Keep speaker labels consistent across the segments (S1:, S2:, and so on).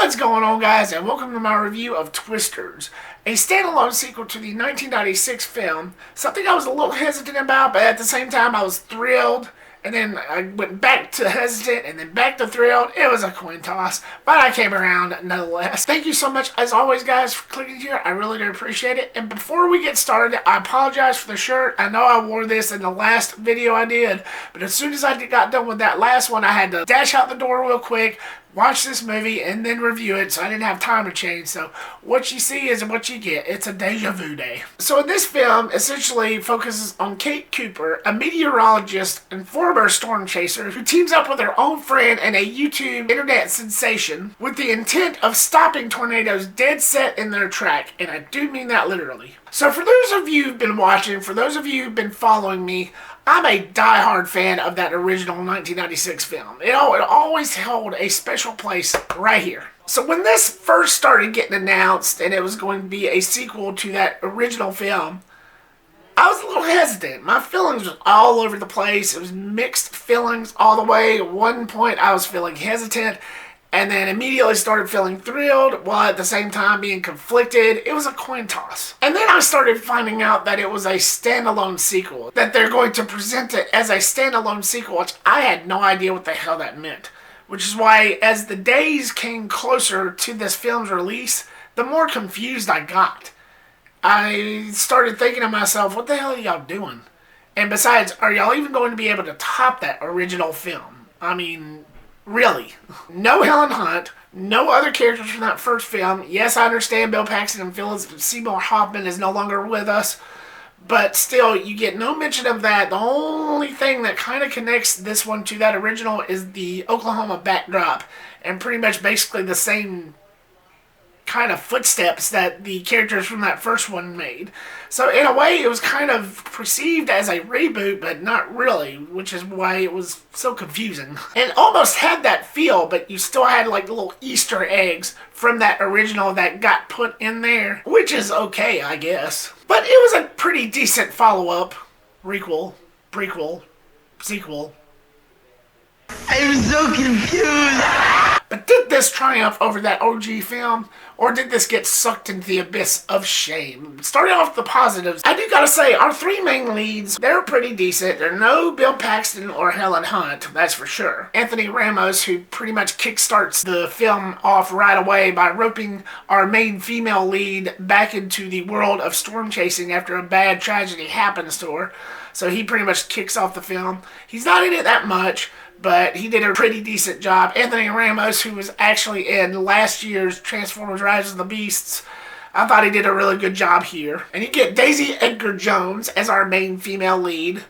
S1: What's going on, guys, and welcome to my review of Twisters, a standalone sequel to the 1996 film. Something I was a little hesitant about, but at the same time I was thrilled. And then I went back to hesitant and then back to thrilled. It was a coin toss, but I came around nonetheless. Thank you so much, as always, guys, for clicking here. I really do appreciate it. And before we get started, I apologize for the shirt. I know I wore this in the last video I did, but as soon as I got done with that last one, I had to dash out the door real quick, watch this movie, and then review it, so I didn't have time to change. So what you see is what you get. It's a deja vu day. So in this film, essentially focuses on Kate Cooper, a meteorologist and former storm chaser who teams up with her own friend and a YouTube internet sensation with the intent of stopping tornadoes dead set in their track. And I do mean that literally. So for those of you who've been watching, for those of you who've been following me, I'm a die-hard fan of that original 1996 film. It always held a special place right here. So when this first started getting announced and it was going to be a sequel to that original film, I was a little hesitant. My feelings were all over the place. It was mixed feelings all the way. At one point I was feeling hesitant, and then immediately started feeling thrilled, while at the same time being conflicted. It was a coin toss. And then I started finding out that it was a standalone sequel, that they're going to present it as a standalone sequel, which I had no idea what the hell that meant. Which is why, as the days came closer to this film's release, the more confused I got. I started thinking to myself, what the hell are y'all doing? And besides, are y'all even going to be able to top that original film? I mean, really? No Helen Hunt, no other characters from that first film. Yes, I understand Bill Paxton and Phyllis Seymour Hoffman is no longer with us, but still, you get no mention of that. The only thing that kind of connects this one to that original is the Oklahoma backdrop, and pretty much basically the same kind of footsteps that the characters from that first one made. So in a way, it was kind of perceived as a reboot, but not really, which is why it was so confusing. And almost had that feel, but you still had like little Easter eggs from that original that got put in there, which is okay, I guess. But it was a pretty decent follow-up, requel, prequel, sequel.
S2: I'm so confused.
S1: But did this triumph over that OG film, or did this get sucked into the abyss of shame? Starting off with the positives, I do gotta say, our three main leads, they're pretty decent. They're no Bill Paxton or Helen Hunt, that's for sure. Anthony Ramos, who pretty much kickstarts the film off right away by roping our main female lead back into the world of storm chasing after a bad tragedy happens to her. So he pretty much kicks off the film. He's not in it that much, but he did a pretty decent job. Anthony Ramos, who was actually in last year's Transformers Rise of the Beasts, I thought he did a really good job here. And you get Daisy Edgar-Jones as our main female lead.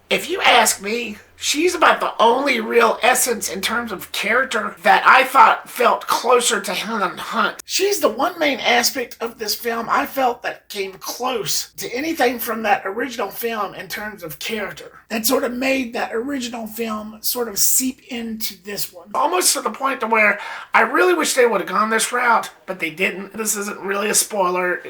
S1: If you ask me, she's about the only real essence in terms of character that I thought felt closer to Helen Hunt. She's the one main aspect of this film I felt that came close to anything from that original film in terms of character. That sort of made that original film sort of seep into this one. Almost to the point to where I really wish they would have gone this route, but they didn't. This isn't really a spoiler.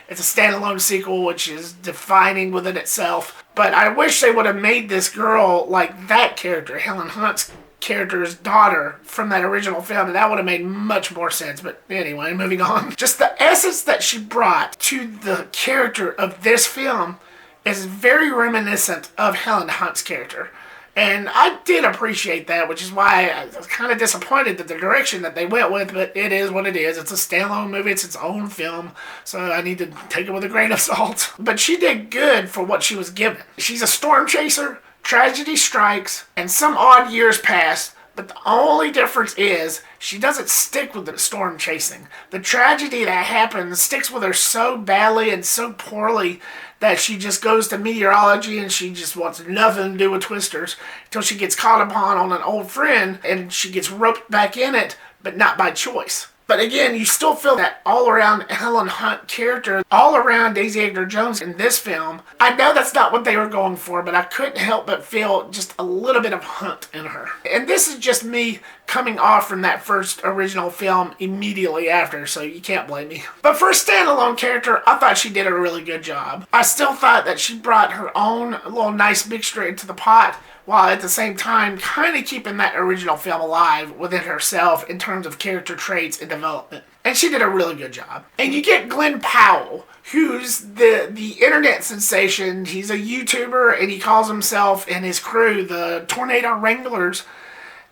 S1: It's a standalone sequel, which is defining within itself. But I wish they would have made this girl like that character, Helen Hunt's character's daughter from that original film, and that would have made much more sense. But anyway, moving on. Just the essence that she brought to the character of this film is very reminiscent of Helen Hunt's character. And I did appreciate that, which is why I was kind of disappointed that the direction that they went with, but it is what it is. It's a standalone movie, it's its own film, so I need to take it with a grain of salt. But she did good for what she was given. She's a storm chaser, tragedy strikes, and some odd years pass, but the only difference is she doesn't stick with the storm chasing. The tragedy that happens sticks with her so badly and so poorly that she just goes to meteorology and she just wants nothing to do with Twisters until she gets caught upon on an old friend and she gets roped back in it, but not by choice. But again, you still feel that all-around Helen Hunt character, all-around Daisy Edgar-Jones in this film. I know that's not what they were going for, but I couldn't help but feel just a little bit of Hunt in her. And this is just me coming off from that first original film immediately after, so you can't blame me. But for a standalone character, I thought she did a really good job. I still thought that she brought her own little nice mixture into the pot while at the same time kind of keeping that original film alive within herself in terms of character traits and development. And she did a really good job. And you get Glen Powell, who's the internet sensation. He's a YouTuber, and he calls himself and his crew the Tornado Wranglers.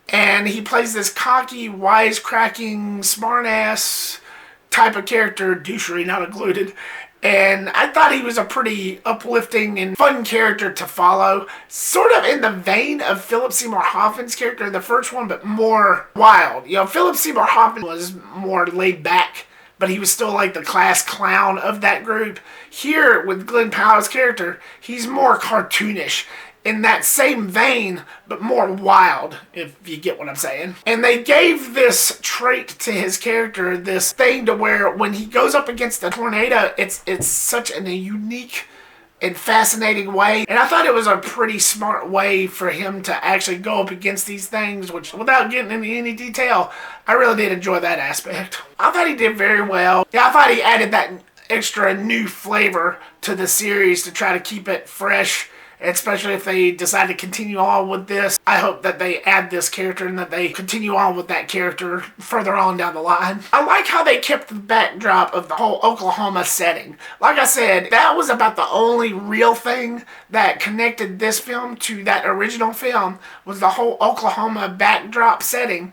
S1: And he plays this cocky, wisecracking, smartass type of character, douchery not included. And I thought he was a pretty uplifting and fun character to follow. Sort of in the vein of Philip Seymour Hoffman's character in the first one, but more wild. You know, Philip Seymour Hoffman was more laid back, but he was still like the class clown of that group. Here, with Glen Powell's character, he's more cartoonish. In that same vein, but more wild, if you get what I'm saying. And they gave this trait to his character, this thing to where when he goes up against a tornado, it's such a unique and fascinating way. And I thought it was a pretty smart way for him to actually go up against these things, which, without getting into any detail, I really did enjoy that aspect. I thought he did very well. Yeah, I thought he added that extra new flavor to the series to try to keep it fresh. Especially if they decide to continue on with this. I hope that they add this character and that they continue on with that character further on down the line. I like how they kept the backdrop of the whole Oklahoma setting. Like I said, that was about the only real thing that connected this film to that original film, was the whole Oklahoma backdrop setting.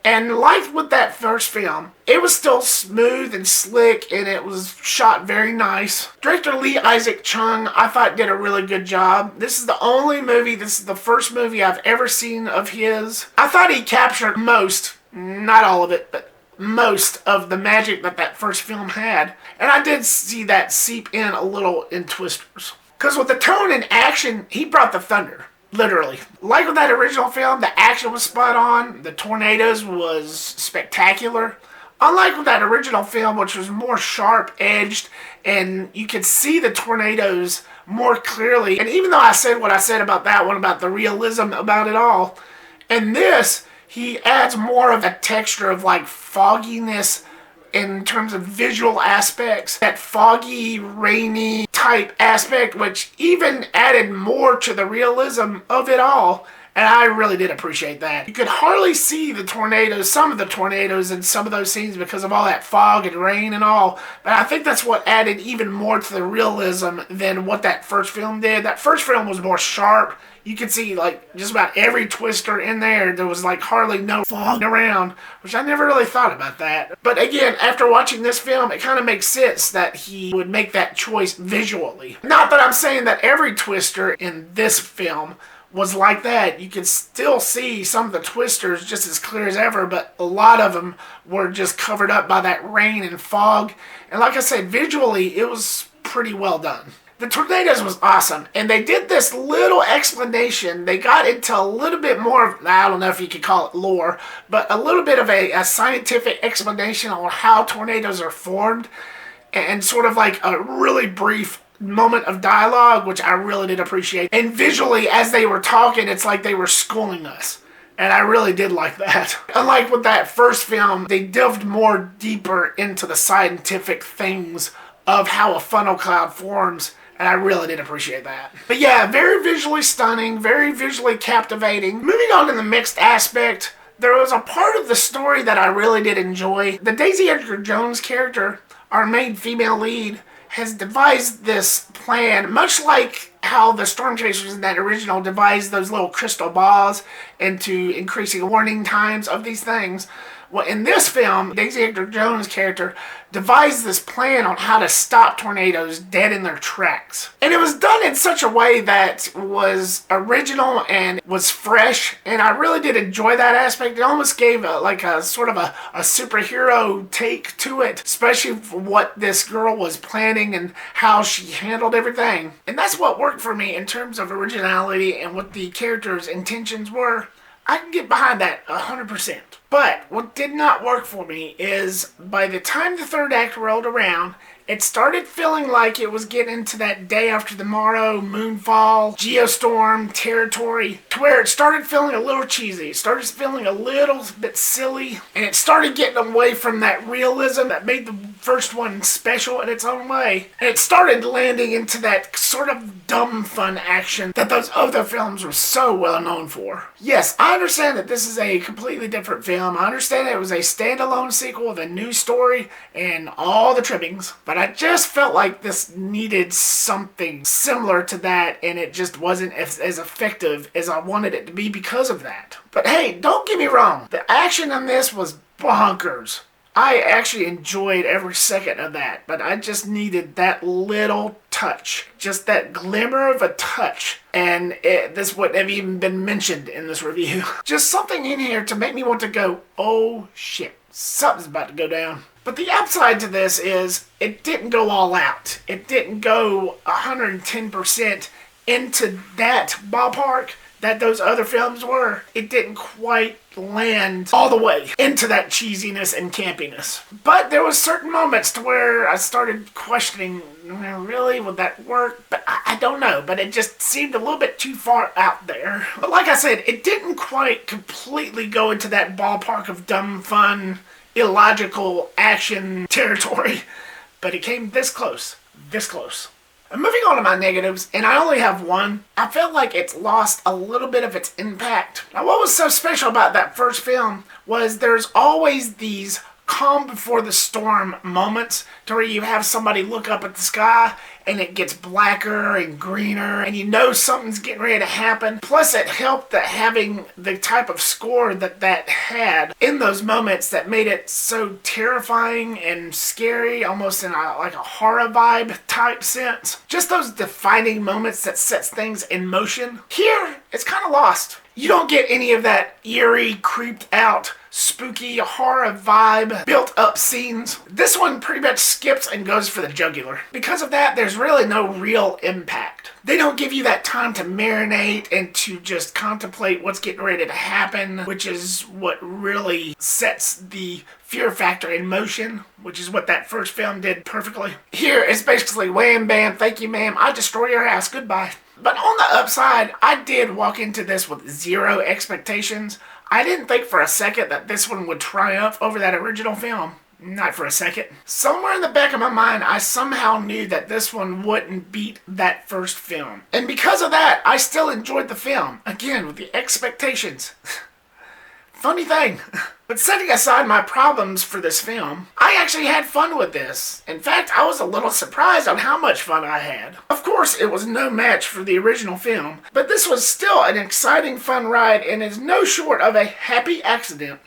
S1: And like with that first film, it was still smooth and slick, and it was shot very nice. Director Isaac Chung, I thought, did a really good job. This is the first movie I've ever seen of his. I thought he captured most, not all of it, but most of the magic that first film had. And I did see that seep in a little in Twisters. Because with the tone and action, he brought the thunder. Literally. Like with that original film, the action was spot on. The tornadoes was spectacular. Unlike with that original film, which was more sharp-edged, and you could see the tornadoes more clearly. And even though I said what I said about that one, about the realism about it all, in this, he adds more of a texture of like fogginess in terms of visual aspects. That foggy, rainy type aspect, which even added more to the realism of it all. And I really did appreciate that. You could hardly see the tornadoes, some of the tornadoes in some of those scenes because of all that fog and rain and all. But I think that's what added even more to the realism than what that first film did. That first film was more sharp. You could see like just about every twister in there. There was like hardly no fog around, which I never really thought about that. But again, after watching this film, it kind of makes sense that he would make that choice visually. Not that I'm saying that every twister in this film was like that. You could still see some of the twisters just as clear as ever, but a lot of them were just covered up by that rain and fog. And like I said, visually, it was pretty well done. The tornadoes was awesome, and they did this little explanation. They got into a little bit more of, I don't know if you could call it lore, but a little bit of a scientific explanation on how tornadoes are formed, and sort of like a really brief moment of dialogue, which I really did appreciate. And visually, as they were talking, it's like they were schooling us. And I really did like that. Unlike with that first film, they delved more deeper into the scientific things of how a funnel cloud forms. And I really did appreciate that. But yeah, very visually stunning, very visually captivating. Moving on to the mixed aspect, there was a part of the story that I really did enjoy. The Daisy Edgar-Jones character, our main female lead, has devised this plan, much like how the Storm Chasers in that original devised those little crystal balls into increasing warning times of these things. Well, in this film, Daisy Edgar-Jones' character devised this plan on how to stop tornadoes dead in their tracks. And it was done in such a way that was original and was fresh, and I really did enjoy that aspect. It almost gave a sort of a superhero take to it, especially for what this girl was planning and how she handled everything. And that's what worked for me in terms of originality and what the character's intentions were. I can get behind that 100%. But what did not work for me is by the time the third act rolled around It started feeling like it was getting into that day after tomorrow, moonfall, geostorm territory, to where it started feeling a little cheesy. It started feeling a little bit silly, and it started getting away from that realism that made the first one special in its own way. And it started landing into that sort of dumb fun action that those other films were so well known for. Yes, I understand that this is a completely different film. I understand that it was a standalone sequel with a new story and all the trimmings, but I just felt like this needed something similar to that, and it just wasn't as effective as I wanted it to be because of that. But hey, don't get me wrong, the action in this was bonkers. I actually enjoyed every second of that, but I just needed that little touch, just that glimmer of a touch, and this wouldn't have even been mentioned in this review. Just something in here to make me want to go, oh shit, something's about to go down. But the upside to this is it didn't go all out. It didn't go 110% into that ballpark that those other films were. It didn't quite land all the way into that cheesiness and campiness. But there was certain moments to where I started questioning, really, would that work? But I don't know, but it just seemed a little bit too far out there. But like I said, it didn't quite completely go into that ballpark of dumb fun, illogical action territory, but it came this close, this close. And moving on to my negatives, and I only have one, I felt like it's lost a little bit of its impact. Now, what was so special about that first film was there's always these calm before the storm moments to where you have somebody look up at the sky and it gets blacker and greener and you know something's getting ready to happen. Plus it helped that having the type of score that had in those moments that made it so terrifying and scary, almost in like a horror vibe type sense. Just those defining moments that sets things in motion. Here, it's kind of lost. You don't get any of that eerie, creeped out, spooky horror vibe, built up scenes. This one pretty much skips and goes for the jugular. Because of that, there's really no real impact. They don't give you that time to marinate and to just contemplate what's getting ready to happen, which is what really sets the fear factor in motion, which is what that first film did perfectly. Here, it's basically wham bam, thank you ma'am, I destroy your house, goodbye. But on the upside, I did walk into this with zero expectations. I didn't think for a second that this one would triumph over that original film. Not for a second. Somewhere in the back of my mind, I somehow knew that this one wouldn't beat that first film. And because of that, I still enjoyed the film. Again, with the expectations. Funny thing. But setting aside my problems for this film, I actually had fun with this. In fact, I was a little surprised on how much fun I had. Of course, it was no match for the original film, but this was still an exciting, fun ride and is no short of a happy accident.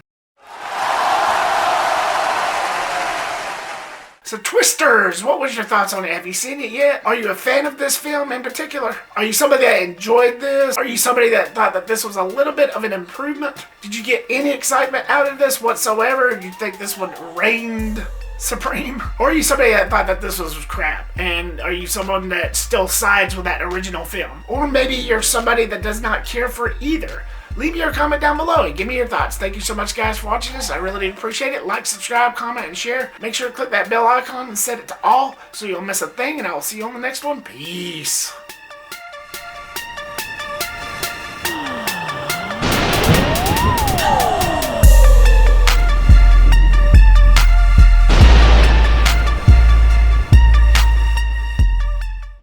S1: So Twisters, what was your thoughts on it? Have you seen it yet? Are you a fan of this film in particular? Are you somebody that enjoyed this? Are you somebody that thought that this was a little bit of an improvement? Did you get any excitement out of this whatsoever? Do you think this one reigned supreme? Or are you somebody that thought that this was crap? And are you someone that still sides with that original film? Or maybe you're somebody that does not care for either. Leave me your comment down below and give me your thoughts. Thank you so much, guys, for watching this. I really do appreciate it. Like, subscribe, comment, and share. Make sure to click that bell icon and set it to all so you don't miss a thing, and I will see you on the next one. Peace.